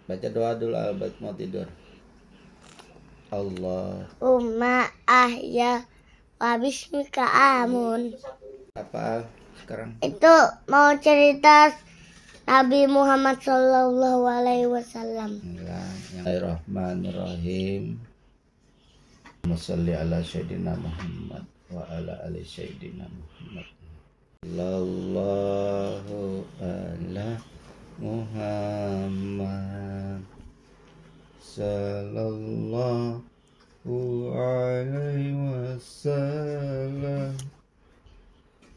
Baca doa dulu Albert mau tidur. Allah. Umma ahya wa bismika amun. Apa sekarang? Itu mau cerita Nabi Muhammad Sallallahu Alaihi Wasallam. Bismillahirrahmanirrahim. Shalli ala sayyidina Muhammad wa ala ali sayyidina Muhammad. Sallallahu ala Muhammad. Sallallahu alaihi wasallam.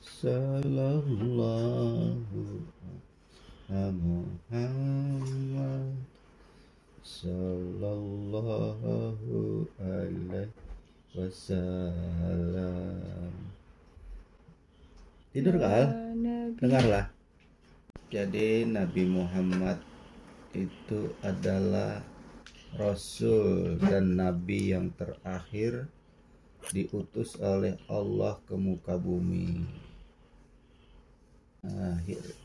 Sallallahu ala Muhammad. Sallallahu alaihi wasallam. Tidur kal? Dengarlah. Jadi Nabi Muhammad itu adalah Rasul dan Nabi yang terakhir diutus oleh Allah ke muka bumi.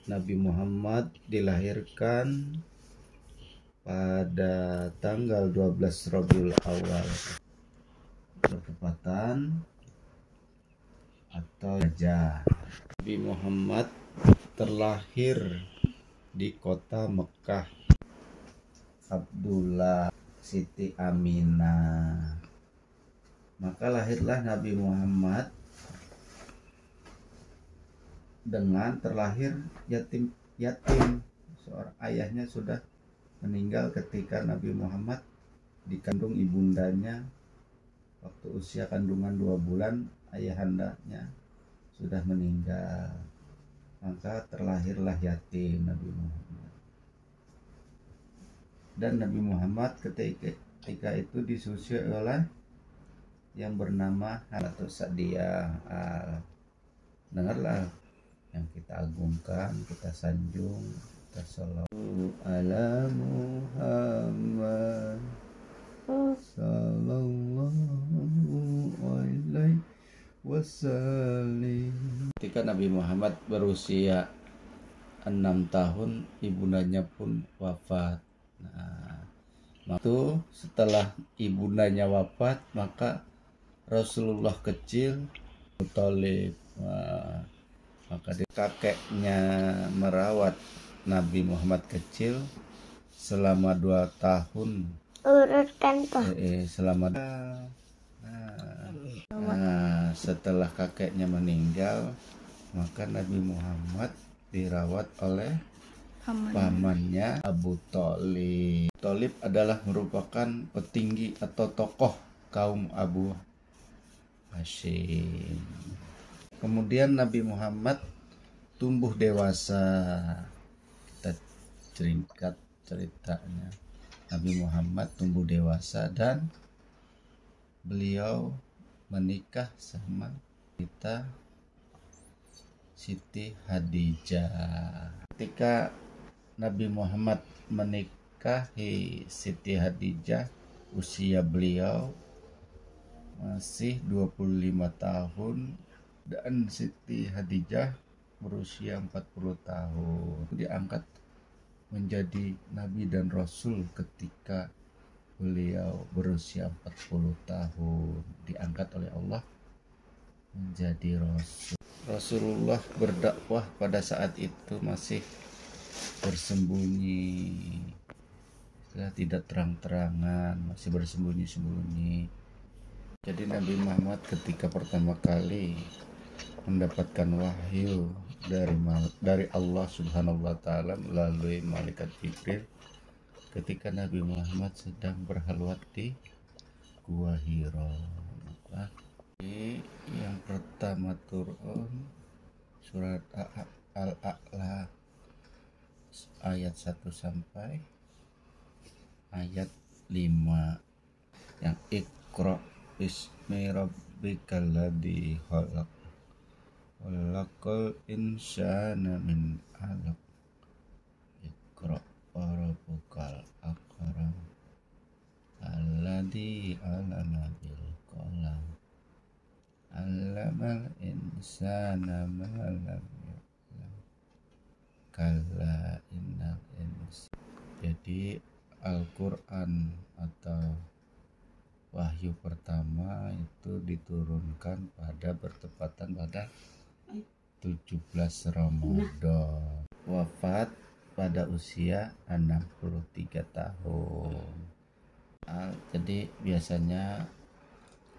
Nabi Muhammad dilahirkan pada tanggal 12 Rabiul Awal bertepatan atau Hijrah. Nabi Muhammad terlahir di kota Mekah. Abdullah Siti Aminah. Maka lahirlah Nabi Muhammad dengan terlahir yatim. Seorang ayahnya sudah meninggal ketika Nabi Muhammad dikandung ibundanya. Waktu usia kandungan 2 bulan ayahandanya sudah meninggal. Maka terlahirlah yatim Nabi Muhammad. Dan Nabi Muhammad ketika itu disusui oleh yang bernama Halimah Sa'diyah. Dengarlah yang kita agungkan, kita sanjung, kita sholawat ala Muhammad sallallahu alaihi wasallam. Ketika Nabi Muhammad berusia 6 tahun, ibundanya pun wafat. Waktu setelah ibundanya wafat, maka Rasulullah kecil Abu Thalib, maka kakeknya merawat Nabi Muhammad kecil selama 2 tahun. Urutkan toh. Setelah kakeknya meninggal, maka Nabi Muhammad dirawat oleh pamannya Abu Thalib. Thalib adalah merupakan petinggi atau tokoh kaum Abu Hashim. Kemudian Nabi Muhammad tumbuh dewasa. Kita singkat ceritanya. Nabi Muhammad tumbuh dewasa dan beliau menikah sama kita Siti Hadijah. Ketika Nabi Muhammad menikahi Siti Hadijah, usia beliau masih 25 tahun dan Siti Hadijah berusia 40 tahun. Diangkat menjadi Nabi dan Rasul ketika beliau berusia 40 tahun. Diangkat oleh Allah menjadi Rasul. Rasulullah berdakwah pada saat itu masih bersembunyi, tidak terang-terangan, masih bersembunyi-sembunyi. Jadi Nabi Muhammad ketika pertama kali mendapatkan wahyu dari Allah Subhanahu wa taala melalui malaikat Jibril ketika Nabi Muhammad sedang berhalwat di Gua Hira. Yang pertama turun surat Al-A'la ayat 1 sampai ayat 5, yang Iqra bismi rabbikal ladzi khalaq khalaqal insana min 'alaq Iqra wa rabbukal akram alladzi 'allama bil qalam 'allamal insana ma lam ya'lam kalla innal insana. Jadi Al-Quran atau wahyu pertama itu diturunkan pada bertepatan pada 17 Ramadan. Wafat pada usia 63 tahun. Jadi biasanya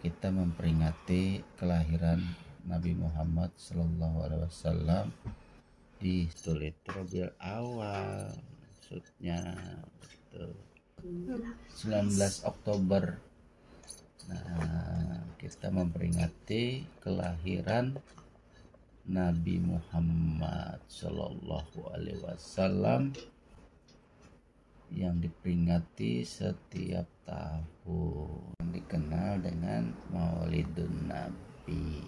kita memperingati kelahiran Nabi Muhammad SAW di Rabiul Awal, maksudnya 19 Oktober. Nah, kita memperingati kelahiran Nabi Muhammad SAW yang diperingati setiap tahun, yang dikenal dengan Maulidun Nabi.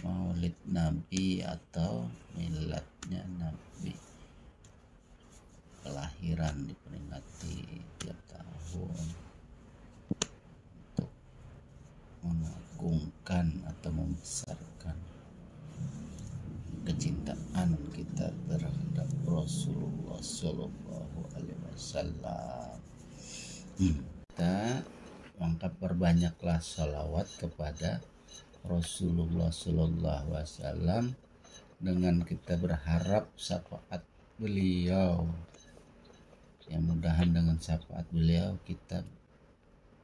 Maulid Nabi atau miladnya Nabi, kelahiran diperingati tiap tahun untuk mengagungkan atau membesarkan kecintaan kita terhadap Rasulullah Shallallahu Alaihi Wasallam. Kita perbanyaklah salawat kepada Rasulullah Shallallahu Alaihi Wasallam dengan kita berharap syafaat beliau. Yang mudahan dengan syafaat beliau kita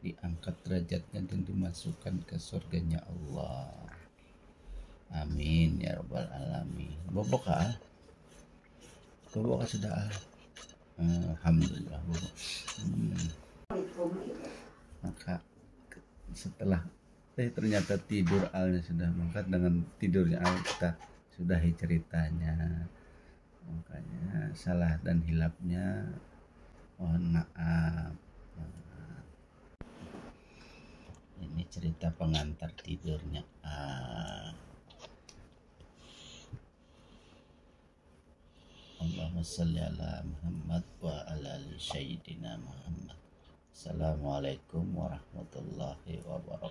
diangkat derajatnya dan dimasukkan ke surganya Allah. Amin ya rabbal alamin. Bobok sudah. Alhamdulillah bobok. Maka setelah ternyata tidur alnya sudah, maka dengan tidurnya al kita sudahi ceritanya. Makanya salah dan hilapnya mohon maaf. Ini cerita pengantar tidurnya. Allahumma sholli ala Muhammad wa ala ali sayyidina Muhammad. Assalamualaikum warahmatullahi wabarakatuh.